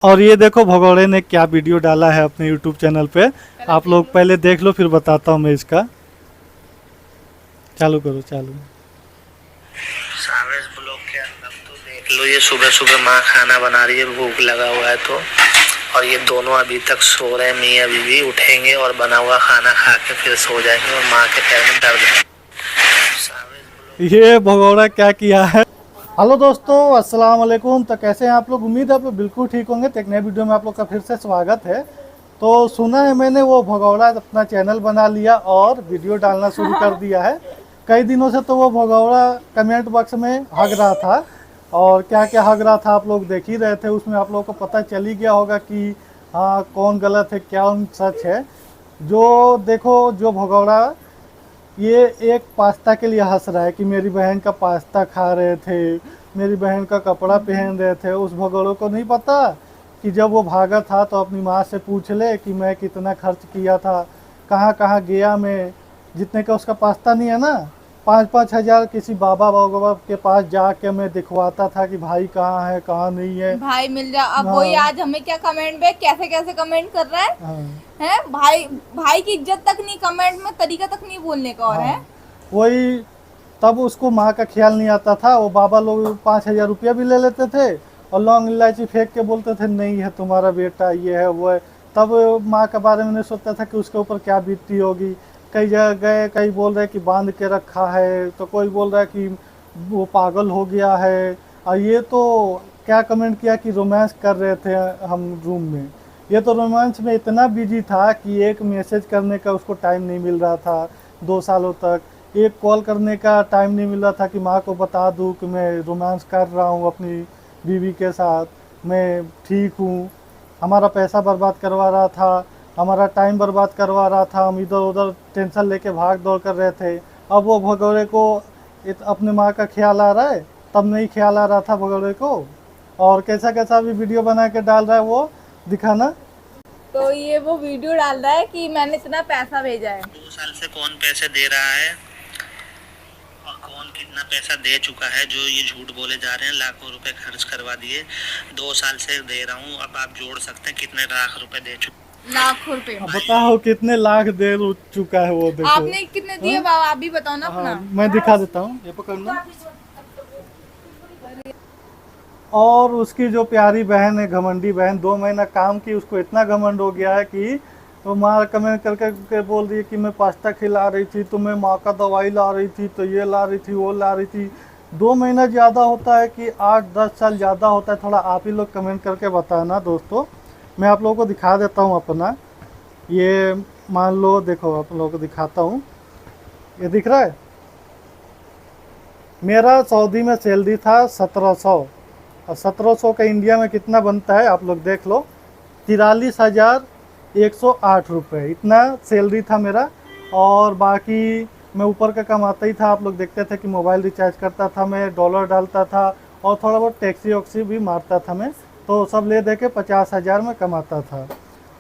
और ये देखो भगौड़े ने क्या वीडियो डाला है अपने यूट्यूब चैनल पे। आप लोग पहले देख लो फिर बताता हूँ मैं इसका। चालू करो चालू। सावेज ब्लॉक के अंदर तो देख लो, ये सुबह सुबह माँ खाना बना रही है, भूख लगा हुआ है तो। और ये दोनों अभी तक सो रहे हैं, मियाँ बीवी उठेंगे और बना हुआ खाना खा के फिर सो जाएंगे और माँ के पैर में दर्द है। ये भगौड़ा क्या किया है। हेलो दोस्तों, अस्सलाम वालेकुम। तो कैसे हैं आप लोग? उम्मीद है आप लोग बिल्कुल ठीक होंगे। तो एक नए वीडियो में आप लोग का फिर से स्वागत है। तो सुना है मैंने वो भगौड़ा अपना चैनल बना लिया और वीडियो डालना शुरू कर दिया है। कई दिनों से तो वो भगौड़ा कमेंट बॉक्स में हग रहा था और क्या क्या हग रहा था आप लोग देख ही रहे थे। उसमें आप लोगों को पता चल ही गया होगा कि हाँ कौन गलत है क्या सच है। जो देखो जो भगौड़ा ये एक पास्ता के लिए हंस रहा है कि मेरी बहन का पास्ता खा रहे थे, मेरी बहन का कपड़ा पहन रहे थे। उस भगोड़ों को नहीं पता कि जब वो भागा था तो अपनी माँ से पूछ ले कि मैं कितना खर्च किया था, कहाँ कहाँ गया मैं। जितने का उसका पास्ता नहीं है ना, 5-5 हज़ार किसी बाबा बाबा के पास जाके मैं दिखवाता था कि भाई कहाँ है कहाँ नहीं है। भाई मिल जा। अब वही हाँ आज हमें क्या कमेंट में कैसे कैसे कमेंट कर रहा है हाँ हैं भाई। भाई की इज्जत तक नहीं, कमेंट में तरीका तक नहीं बोलने का। और है हाँ वही। तब उसको माँ का ख्याल नहीं आता था। वो बाबा लोग 5,000 रुपया भी ले लेते थे और लौंग इलायची फेंक के बोलते थे नहीं है तुम्हारा बेटा, ये है वो है। तब माँ के बारे में नहीं सोचता था कि उसके ऊपर क्या बीतती होगी। कई जगह गए, कई बोल रहे कि बांध के रखा है, तो कोई बोल रहा है कि वो पागल हो गया है। और ये तो क्या कमेंट किया कि रोमांस कर रहे थे हम रूम में। ये तो रोमांस में इतना बिजी था कि एक मैसेज करने का उसको टाइम नहीं मिल रहा था 2 सालों तक। एक कॉल करने का टाइम नहीं मिल रहा था कि माँ को बता दूँ कि मैं रोमांस कर रहा हूँ अपनी बीवी के साथ, मैं ठीक हूँ। हमारा पैसा बर्बाद करवा रहा था, हमारा टाइम बर्बाद करवा रहा था। हम इधर उधर टेंशन लेके भाग दौड़ कर रहे थे। अब वो भगोड़े को अपने माँ का ख्याल आ रहा है, तब नहीं ख्याल आ रहा था भगोड़े को। और कैसा कैसा भी वीडियो बना के डाल रहा है वो दिखाना। तो ये वो वीडियो डाल रहा है कि मैंने इतना पैसा भेजा है। 2 साल से कौन पैसे दे रहा है और कौन कितना पैसा दे चुका है। जो ये झूठ बोले जा रहे हैं, लाखों रुपए खर्च करवा दिए, 2 साल से दे रहा हूँ। अब आप जोड़ सकते हैं कितने लाख रुपए दे चुके। लाखों रुपए। अब बताओ कितने लाख दे चुका है वो, देखो। आपने कितने दिए बाबा, आप भी बताओ ना हाँ अपना। मैं दिखा देता हूँ, ये पकड़ना। और उसकी जो प्यारी बहन है, घमंडी बहन, 2 महीना काम की, उसको इतना घमंड हो गया है कि वो माँ कमेंट करके बोल रही है कि मैं पास्ता खिला रही थी, तो मैं माँ का दवाई ला रही थी, तो ये ला रही थी वो ला रही थी। 2 महीना ज़्यादा होता है कि 8-10 साल ज़्यादा होता है? थोड़ा आप ही लोग कमेंट करके बताना दोस्तों। मैं आप लोगों को दिखा देता हूँ अपना। ये मान लो, देखो आप लोगों को दिखाता हूँ, ये दिख रहा है। मेरा सऊदी में सैलरी था 1700, और 1700 का इंडिया में कितना बनता है आप लोग देख लो। 43,108 रुपये इतना सैलरी था मेरा। और बाकी मैं ऊपर का कमाता ही था। आप लोग देखते थे कि मोबाइल रिचार्ज करता था मैं, डॉलर डालता था और थोड़ा बहुत टैक्सी वैक्सी भी मारता था मैं। तो सब ले दे के 50,000 में कमाता था।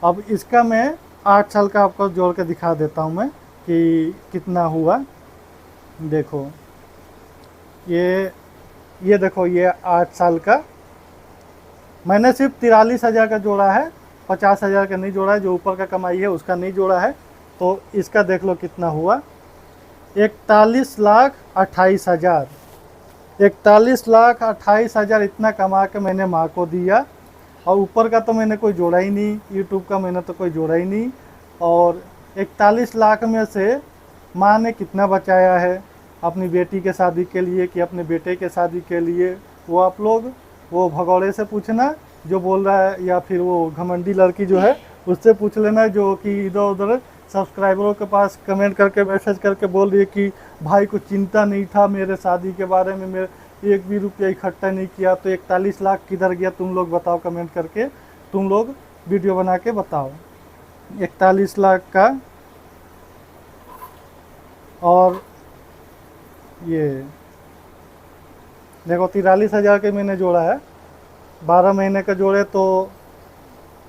अब इसका मैं 8 साल का आपको जोड़ के दिखा देता हूँ मैं कि कितना हुआ। देखो ये देखो, ये 8 साल का मैंने सिर्फ 43,000 का जोड़ा है, 50,000 का नहीं जोड़ा है। जो ऊपर का कमाई है उसका नहीं जोड़ा है। तो इसका देख लो कितना हुआ, 41,28,000। 41,28,000 इतना कमा के मैंने माँ को दिया। और ऊपर का तो मैंने कोई जोड़ा ही नहीं, यूट्यूब का मैंने तो कोई जोड़ा ही नहीं। और 41 लाख में से माँ ने कितना बचाया है अपनी बेटी के शादी के लिए कि अपने बेटे के शादी के लिए, वो आप लोग वो भगौड़े से पूछना जो बोल रहा है, या फिर वो घमंडी लड़की जो है उससे पूछ लेना जो कि इधर उधर सब्सक्राइबरों के पास कमेंट करके मैसेज करके बोल रही है कि भाई को चिंता नहीं था मेरे शादी के बारे में, मेरे 1 भी रुपया इकट्ठा नहीं किया। तो 41 लाख किधर गया तुम लोग बताओ कमेंट करके, तुम लोग वीडियो बना के बताओ। 41 लाख का। और ये देखो 43,000 के मैंने जोड़ा है, 12 महीने का जोड़े तो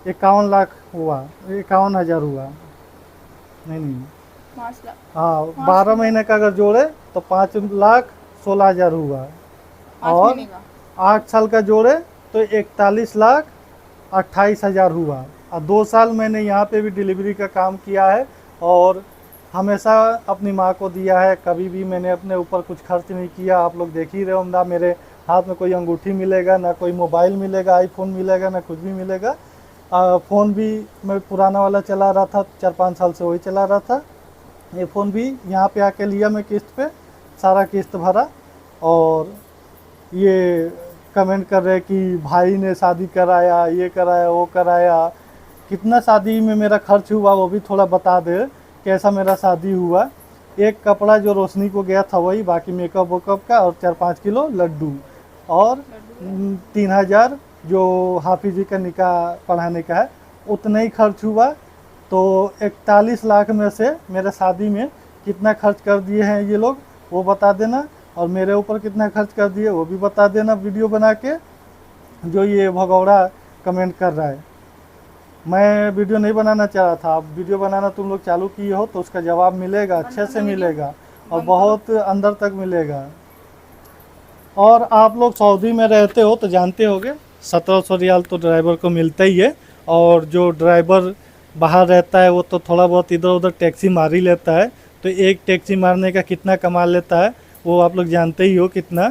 51 लाख हुआ, 51,000 हुआ। नहीं, हाँ 12 महीने का अगर जोड़े तो 5,16,000 हुआ। और 8 साल का जोड़े तो 41 लाख 28,000 हुआ। और 2 साल मैंने यहाँ पे भी डिलीवरी का काम किया है और हमेशा अपनी माँ को दिया है, कभी भी मैंने अपने ऊपर कुछ खर्च नहीं किया। आप लोग देख ही रहे हो, ना मेरे हाथ में कोई अंगूठी मिलेगा, ना कोई मोबाइल मिलेगा, आईफोन मिलेगा, ना कुछ भी मिलेगा। फ़ोन भी मैं पुराना वाला चला रहा था, 4-5 साल से वही चला रहा था। ये फ़ोन भी यहाँ पे आके लिया मैं किस्त पे, सारा किस्त भरा। और ये कमेंट कर रहे कि भाई ने शादी कराया, ये कराया, वो कराया। कितना शादी में मेरा खर्च हुआ वो भी थोड़ा बता दे, कैसा मेरा शादी हुआ। एक कपड़ा जो रोशनी को गया था वही, बाकी मेकअप वेकअप का, और 4-5 किलो लड्डू, और 3,000 जो हाफिज जी का निकाह पढ़ाने का है, उतना ही खर्च हुआ। तो 41 लाख में से मेरे शादी में कितना खर्च कर दिए हैं ये लोग वो बता देना, और मेरे ऊपर कितना खर्च कर दिए वो भी बता देना वीडियो बना के। जो ये भगौड़ा कमेंट कर रहा है, मैं वीडियो नहीं बनाना चाह रहा था। अब वीडियो बनाना तुम लोग चालू किए हो तो उसका जवाब मिलेगा, अच्छे से मिलेगा और बहुत अंदर तक मिलेगा। और आप लोग सऊदी में रहते हो तो जानते होगे 1700 रियाल तो ड्राइवर को मिलता ही है। और जो ड्राइवर बाहर रहता है वो तो थोड़ा बहुत इधर उधर टैक्सी मार ही लेता है। तो एक टैक्सी मारने का कितना कमा लेता है वो आप लोग जानते ही हो कितना।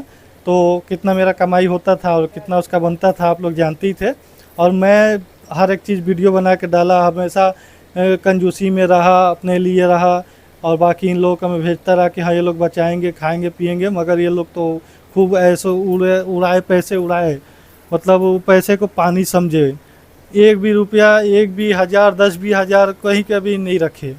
तो कितना मेरा कमाई होता था और कितना उसका बनता था आप लोग जानते ही थे। और मैं हर एक चीज़ वीडियो बना के डाला, हमेशा कंजूसी में रहा, अपने लिए रहा। और बाकी इन लोगों का मैं भेजता रहा कि हाँ ये लोग बचाएंगे, खाएंगे पिएंगे, मगर ये लोग तो खूब ऐसे उड़ाए पैसे उड़ाए, मतलब वो पैसे को पानी समझे। एक भी रुपया, एक भी हज़ार, 10-20 हज़ार कहीं का भी नहीं रखे।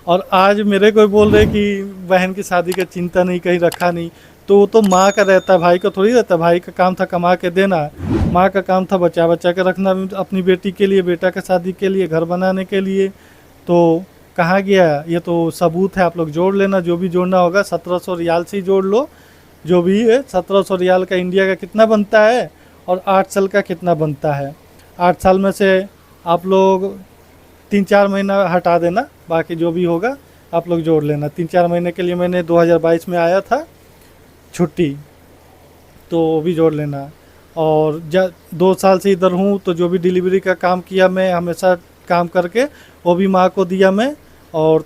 और आज मेरे को बोल रहे कि बहन की शादी का चिंता नहीं, कहीं रखा नहीं। तो वो तो माँ का रहता है, भाई का थोड़ी रहता है। भाई का काम था कमा के देना, माँ का काम था बचा बचा के रखना अपनी बेटी के लिए, बेटा का शादी के लिए, घर बनाने के लिए। तो कहाँ गया? ये तो सबूत है, आप लोग जोड़ लेना जो भी जोड़ना होगा। 1700 रियाल से ही जोड़ लो जो भी है। 1700 रियाल का इंडिया का कितना बनता है और 8 साल का कितना बनता है। 8 साल में से आप लोग 3-4 महीना हटा देना, बाकी जो भी होगा आप लोग जोड़ लेना। 3-4 महीने के लिए मैंने 2022 में आया था छुट्टी, तो वो भी जोड़ लेना। और 2 साल से इधर हूँ तो जो भी डिलीवरी का काम किया मैं, हमेशा काम करके वो भी माँ को दिया मैं। और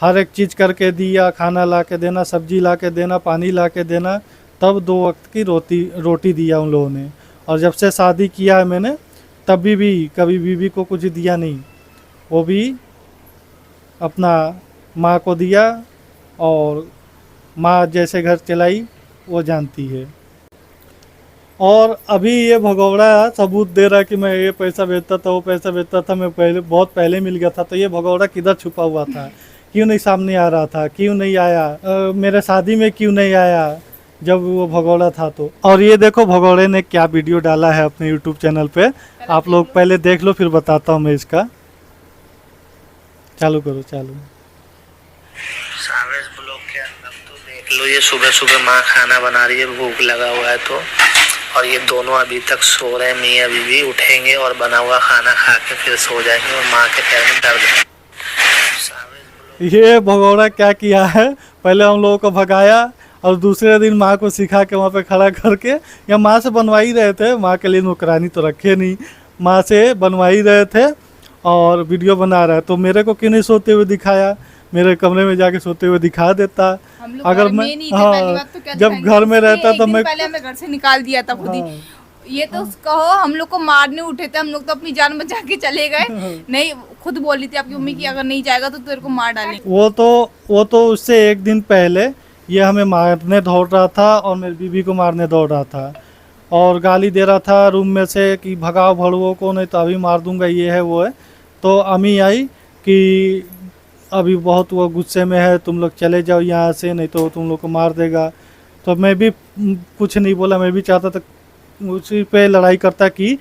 हर एक चीज़ करके दिया, खाना ला के देना, सब्जी ला के देना, पानी ला के देना, तब 2 वक्त की रोटी दिया उन लोगों ने। और जब से शादी किया है मैंने तब भी कभी बीवी को कुछ दिया नहीं, वो भी अपना माँ को दिया। और माँ जैसे घर चलाई वो जानती है। और अभी ये भगौड़ा सबूत दे रहा कि मैं ये पैसा भेजता था, वो पैसा भेजता था, मैं पहले बहुत पहले मिल गया था। तो ये भगौड़ा किधर छुपा हुआ था? क्यों नहीं सामने आ रहा था? क्यों नहीं आया? मेरे शादी में क्यों नहीं आया जब वो भगौड़ा था? तो और ये देखो भगौड़े ने क्या वीडियो डाला है अपने यूट्यूब चैनल पे, आप लोग पहले देख लो फिर बताता हूँ मैं इसका। चालू करो, चालू। सावेज ब्लॉग के अंदर तो देख लो, ये सुबह सुबह माँ खाना बना रही है, भूख लगा हुआ है तो। और ये दोनों अभी तक सो रहे हैं, मियाँ बीवी उठेंगे और बना हुआ खाना खा के फिर सो जाएंगे और माँ के पैर में दर्द है। ये भगौड़ा क्या किया है, पहले हम लोगों को भगाया और दूसरे दिन माँ को सिखा के वहाँ पे खड़ा करके, या माँ से बनवा ही रहे थे, माँ के लिए नौकरानी तो रखे नहीं, माँ से बनवा ही रहे थे और वीडियो बना रहा है। तो मेरे को क्यों नहीं सोते हुए दिखाया? मेरे कमरे में जाके सोते हुए दिखा देता। अगर मैं जब घर में रहता तो मैं पहले हमें घर से निकाल दिया था खुद ही। हाँ। ये तो कहो हम लोग को मारने उठे थे, हम लोग तो अपनी जान बचा के चले गए। नहीं, खुद बोली थी आपकी मम्मी की अगर नहीं जाएगा तो तेरे को मार डालेंगे। वो तो उससे एक दिन पहले ये हमें मारने दौड़ रहा था और मेरी बीवी को मारने दौड़ रहा था और गाली दे रहा था रूम में से कि भगाओ भड़ुओं को, नहीं तो अभी मार दूंगा, ये है वो है। तो अम्मी आई कि अभी बहुत वो गुस्से में है, तुम लोग चले जाओ यहाँ से, नहीं तो तुम लोग को मार देगा। तो मैं भी कुछ नहीं बोला, मैं भी चाहता था उसी पे लड़ाई करता कि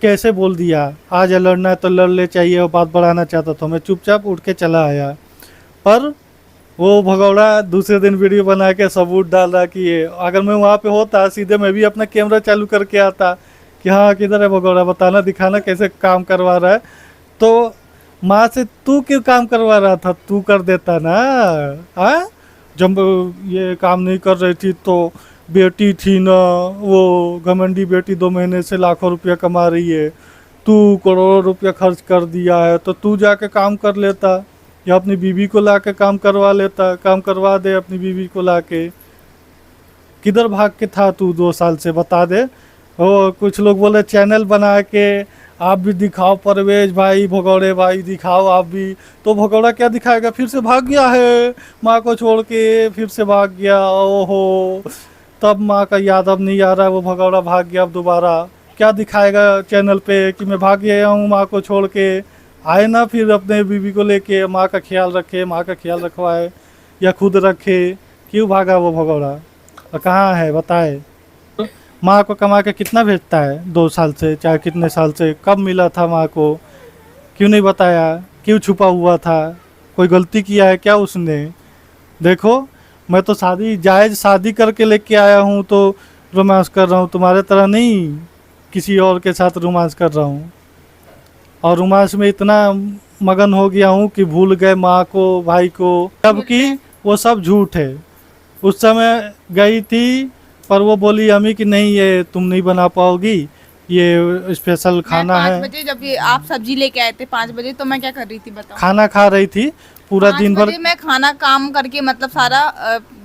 कैसे बोल दिया, आज लड़ना है तो लड़ ले, चाहिए वो बात बढ़ाना चाहता था। मैं चुपचाप उठ के चला आया, पर वो भगौड़ा दूसरे दिन वीडियो बना के सबूत डाल रहा कि ये, अगर मैं वहाँ पे होता सीधे मैं भी अपना कैमरा चालू करके आता कि हाँ किधर है भगौड़ा, बताना दिखाना कैसे काम करवा रहा है। तो माँ से तू क्यों काम करवा रहा था, तू कर देता ना। हाँ, जब ये काम नहीं कर रही थी तो बेटी थी ना, वो घमंडी बेटी 2 महीने से लाखों रुपया कमा रही है, तू करोड़ों रुपया खर्च कर दिया है, तो तू जाके काम कर लेता या अपनी बीवी को ला के काम करवा लेता, काम करवा दे अपनी बीवी को ला के। किधर भाग के था तू 2 साल से, बता दे। और कुछ लोग बोले चैनल बना के आप भी दिखाओ, परवेज भाई, भगौड़े भाई दिखाओ आप भी। तो भगौड़ा क्या दिखाएगा, फिर से भाग गया है माँ को छोड़ के, फिर से भाग गया। ओहो, तब माँ का याद अब नहीं आ रहा, वो भगौड़ा भाग गया। अब दोबारा क्या दिखाएगा चैनल पे कि मैं भाग गया हूँ माँ को छोड़ के। आए ना फिर अपने बीवी को लेके, माँ का ख्याल रखे, माँ का ख्याल रखवाए या खुद रखे। क्यों भागा वो भगौड़ा और कहाँ है बताए। माँ को कमा के कितना भेजता है 2 साल से, चाहे कितने साल से, कब मिला था माँ को, क्यों नहीं बताया, क्यों छुपा हुआ था, कोई गलती किया है क्या उसने। देखो मैं तो जायज़ शादी करके लेके आया हूँ तो रोमांस कर रहा हूँ, तुम्हारे तरह नहीं किसी और के साथ रोमांस कर रहा हूँ। और रोमांस में इतना मगन हो गया हूँ कि भूल गए माँ को, भाई को, जबकि वो सब झूठ है। उस समय गई थी पर वो बोली अम्मी कि नहीं ये तुम नहीं बना पाओगी, ये स्पेशल खाना मैं 5 है। बजे जब ये आप सब्जी लेके आए थे 5 बजे, तो मैं क्या कर रही थी बताओ। खाना खा रही थी पूरा 5 दिन भर। बजे मैं खाना काम करके मतलब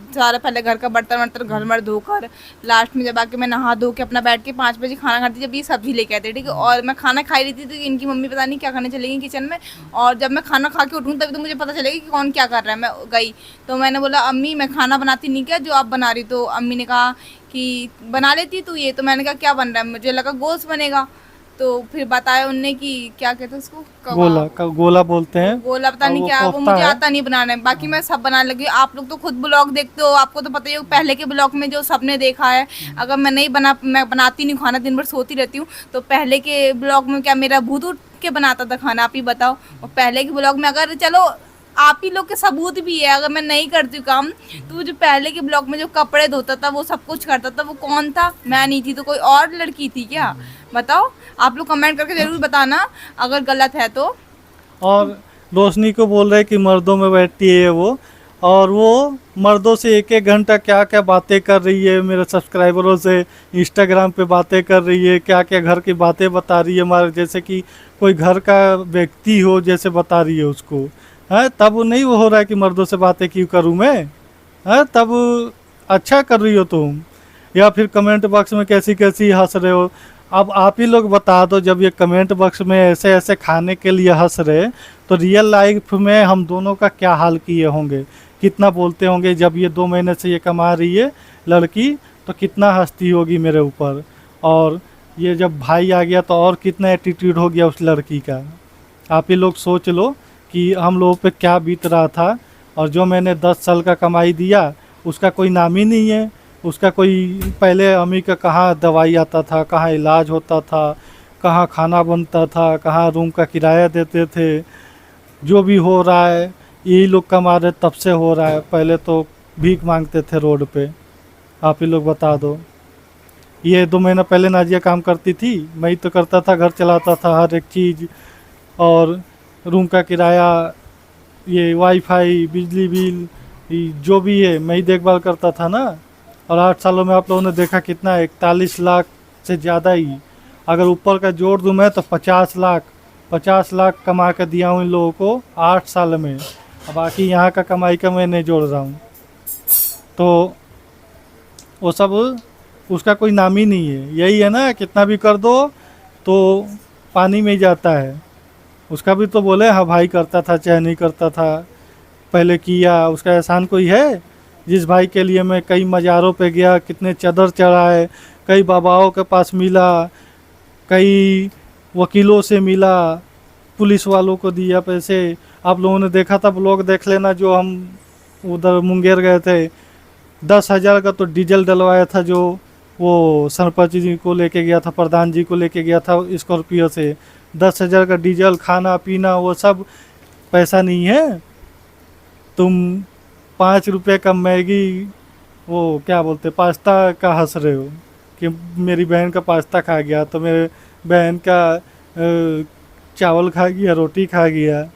सारा पहले घर का बर्तन वर्तन घर मर धोकर, लास्ट में जब आके मैं नहा धो के अपना बैठ के 5 बजे खाना खाती, जब ये सब्जी लेके आते ठीक है। और मैं खाना खाई रही थी तो इनकी मम्मी पता नहीं क्या खाने चली गई किचन में। और जब मैं खाना खा के उठूँ तभी तो मुझे पता चलेगा कि कौन क्या कर रहा है। मैं गई तो मैंने बोला अम्मी मैं खाना बनाती नहीं क्या जो आप बना रही। तो अम्मी ने कहा कि बना लेती तू ये। तो मैंने कहा क्या बन रहा है, मुझे लगा गोश्त बनेगा। तो फिर बताया उनने कि क्या कहते हैं उसको, गोला बोलते हैं। गोला पता और नहीं वो क्या, वो कोफ्ता मुझे है। आता नहीं बनाना है। बाकी मैं सब बनाने लगी। आप लोग तो खुद ब्लॉग देखते हो, आपको तो पता ही हो पहले के ब्लॉग में जो सबने देखा है। अगर मैं बनाती नहीं खाना, दिन भर सोती रहती हूँ। तो पहले के ब्लॉग में क्या मेरा भूत उठ के बनाता था खाना, आप ही बताओ। और पहले के ब्लॉग में अगर चलो आप ही लोग के सबूत भी है, अगर मैं नहीं करती हूँ काम, तो जो पहले के ब्लॉग में जो कपड़े धोता था, वो सब कुछ करता था, वो कौन था? मैं नहीं थी तो कोई और लड़की थी क्या? बताओ, आप लोग कमेंट करके जरूर बताना अगर गलत है तो। और रोशनी को बोल रहे कि मर्दों में बैठती है वो, और वो मर्दों से 1-1 घंटा क्या क्या बातें कर रही है, मेरे सब्सक्राइबरों से इंस्टाग्राम पे बातें कर रही है, क्या क्या घर की बातें बता रही है हमारे, जैसे कि कोई घर का व्यक्ति हो जैसे बता रही है उसको। है तब नहीं वो हो रहा है कि मर्दों से बातें क्यों करूँ मैं। है तब अच्छा कर रही हो तुम, या फिर कमेंट बॉक्स में कैसी कैसी हंस रहे हो। अब आप ही लोग बता दो, जब ये कमेंट बॉक्स में ऐसे ऐसे खाने के लिए हंस रहे, तो रियल लाइफ में हम दोनों का क्या हाल किए होंगे, कितना बोलते होंगे। जब ये 2 महीने से ये कमा रही है लड़की, तो कितना हंसती होगी मेरे ऊपर। और ये जब भाई आ गया तो और कितना एटीट्यूड हो गया उस लड़की का। आप ही लोग सोच लो कि हम लोगों पे क्या बीत रहा था। और जो मैंने 10 साल का कमाई दिया उसका कोई नाम ही नहीं है, उसका कोई पहले अम्मी का कहाँ दवाई आता था, कहाँ इलाज होता था, कहाँ खाना बनता था, कहाँ रूम का किराया देते थे। जो भी हो रहा है यही लोग कमा रहे तब से हो रहा है, पहले तो भीख मांगते थे रोड पे। आप ही लोग बता दो। ये 2 महीना पहले नाजिया काम करती थी, मैं ही तो करता था, घर चलाता था, हर एक चीज़, और रूम का किराया, ये वाईफाई, बिजली बिल, ये जो भी है मैं ही देखभाल करता था ना। और 8 सालों में आप लोगों ने देखा कितना, 41 लाख से ज़्यादा ही, अगर ऊपर का जोड़ दूँ मैं तो 50 लाख कमा के दिया हूँ इन लोगों को 8 साल में। अब बाकी यहाँ का कमाई का मैं नहीं जोड़ रहा हूँ, तो वो सब उसका कोई नाम ही नहीं है। यही है ना, कितना भी कर दो तो पानी में ही जाता है। उसका भी तो बोले हाँ भाई करता था चाहे नहीं करता था, पहले किया, उसका एहसान कोई है? जिस भाई के लिए मैं कई मज़ारों पे गया, कितने चादर चढ़ाए, कई बाबाओं के पास मिला, कई वकीलों से मिला, पुलिस वालों को दिया पैसे। आप लोगों ने देखा था, ब्लॉग देख लेना, जो हम उधर मुंगेर गए थे, 10,000 का तो डीजल डलवाया था, जो वो सरपंच जी को लेके गया था, प्रधान जी को लेके गया था स्कॉर्पियो से। 10,000 का डीजल, खाना पीना, वो सब पैसा नहीं है। तुम 5 रुपये का मैगी, वो क्या बोलते, पास्ता का हंस रहे हो कि मेरी बहन का पास्ता खा गया, तो मेरे बहन का चावल खा गया, रोटी खा गया।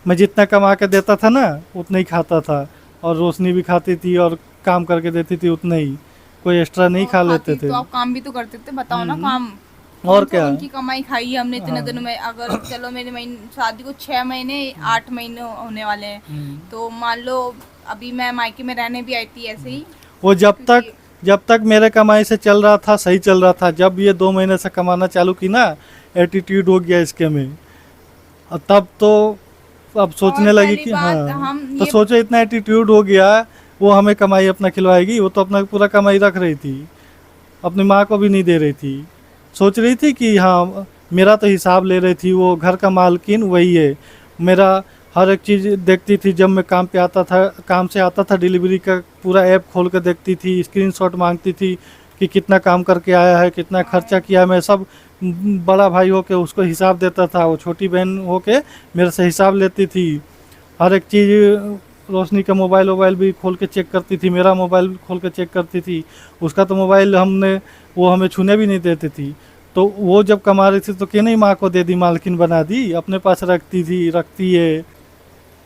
मैं जितना कमा के देता था ना उतना ही खाता था, और रोशनी भी खाती थी, और काम करके देती थी उतना ही, कोई एक्स्ट्रा नहीं खा लेते थे। तो आप काम भी तो करते थे, बताओ ना काम। और कौन सा क्या? उनकी कमाई खाई है हमने इतने हाँ। दिनों में। अगर चलो मेरे महीने शादी को 6 महीने 8 महीने होने वाले हैं, तो मान लो अभी मैं मायके में रहने भी आई थी ऐसे ही। वो जब तक मेरे कमाई से चल रहा था, सही चल रहा था। जब ये 2 महीने से कमाना चालू की ना, एटीट्यूड हो गया इसके में। और तब तो अब सोचने और लगी पहली कि बात, हाँ, हम तो ये सोचो इतना एटीट्यूड हो गया, वो हमें कमाई अपना खिलवाएगी। वो तो अपना पूरा कमाई रख रही थी, अपनी माँ को भी नहीं दे रही थी। सोच रही थी कि हाँ मेरा तो हिसाब ले रही थी, वो घर का मालकिन वही है। मेरा हर एक चीज़ देखती थी। जब मैं काम पे आता था, काम से आता था, डिलीवरी का पूरा ऐप खोल कर देखती थी, स्क्रीनशॉट मांगती थी कि कितना काम करके आया है, कितना खर्चा किया है। मैं सब बड़ा भाई होके उसको हिसाब देता था, वो छोटी बहन होके मेरे से हिसाब लेती थी। हर एक चीज़, रोशनी का मोबाइल भी खोल के चेक करती थी, मेरा मोबाइल खोल के चेक करती थी। उसका तो मोबाइल वो हमें छूने भी नहीं देती थी। तो वो जब कमा रही थी तो क्यों नहीं माँ को दे दी, मालकिन बना दी, अपने पास रखती है।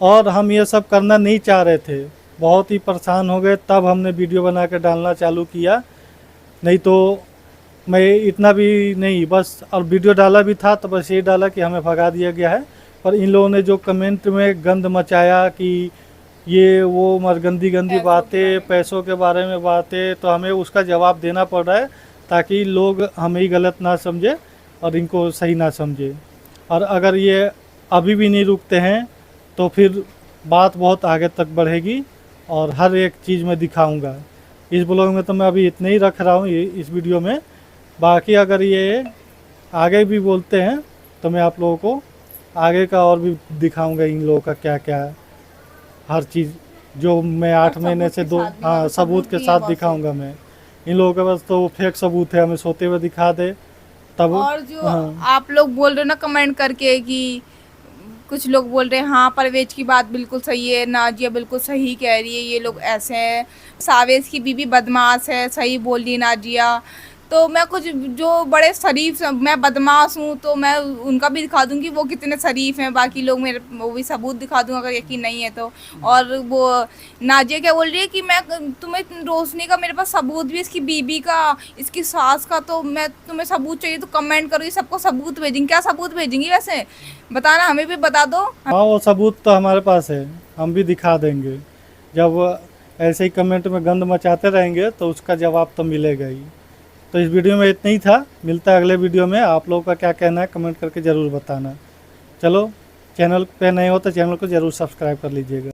और हम ये सब करना नहीं चाह रहे थे, बहुत ही परेशान हो गए। तब हमने वीडियो बना के डालना चालू किया, नहीं तो मैं इतना भी नहीं, बस। और वीडियो डाला भी था तो बस ये डाला कि हमें भगा दिया गया है। पर इन लोगों ने जो कमेंट में गंद मचाया कि ये वो गंदी बातें, पैसों के बारे में बातें, तो हमें उसका जवाब देना पड़ रहा है, ताकि लोग हमें ही गलत ना समझे और इनको सही ना समझे। और अगर ये अभी भी नहीं रुकते हैं तो फिर बात बहुत आगे तक बढ़ेगी, और हर एक चीज़ मैं दिखाऊंगा। इस ब्लॉग में तो मैं अभी इतने ही रख रहा हूँ, इस वीडियो में। बाकी अगर ये आगे भी बोलते हैं तो मैं आप लोगों को आगे का और भी दिखाऊंगा, इन लोगों का क्या क्या है, हर चीज़ जो मैं 8 महीने से 2 हाँ सबूत के साथ दिखाऊंगा मैं। इन लोगों के पास तो फेक सबूत है, हमें सोते हुए दिखा दे तब। और जो हाँ, आप लोग बोल रहे हो ना कमेंट करके कि कुछ लोग बोल रहे हैं हाँ परवेज की बात बिल्कुल सही है, नाजिया बिल्कुल सही कह रही है, ये लोग ऐसे हैं, सावेज की बीवी बदमाश है, सही बोल रही है नाजिया। तो मैं कुछ जो बड़े शरीफ, मैं बदमाश हूँ तो मैं उनका भी दिखा दूँगी वो कितने शरीफ हैं। बाकी लोग मेरे वो भी सबूत दिखा दूँगा अगर यकीन नहीं है तो। और वो नाजिया क्या बोल रही है कि मैं तुम्हें रोशनी का मेरे पास सबूत भी, इसकी बीबी का, इसकी सास का, तो मैं तुम्हें सबूत चाहिए तो कमेंट करो, ये सबको सबूत भेजेंगे। क्या सबूत भेजेंगी वैसे बताना, हमें भी बता दो। हाँ वो सबूत तो हमारे पास है, हम भी दिखा देंगे। जब ऐसे ही कमेंट में गंद मचाते रहेंगे तो उसका जवाब तो मिलेगा ही। तो इस वीडियो में इतना ही था, मिलता है अगले वीडियो में। आप लोगों का क्या कहना है कमेंट करके ज़रूर बताना। चलो, चैनल पे नए हो तो चैनल को ज़रूर सब्सक्राइब कर लीजिएगा।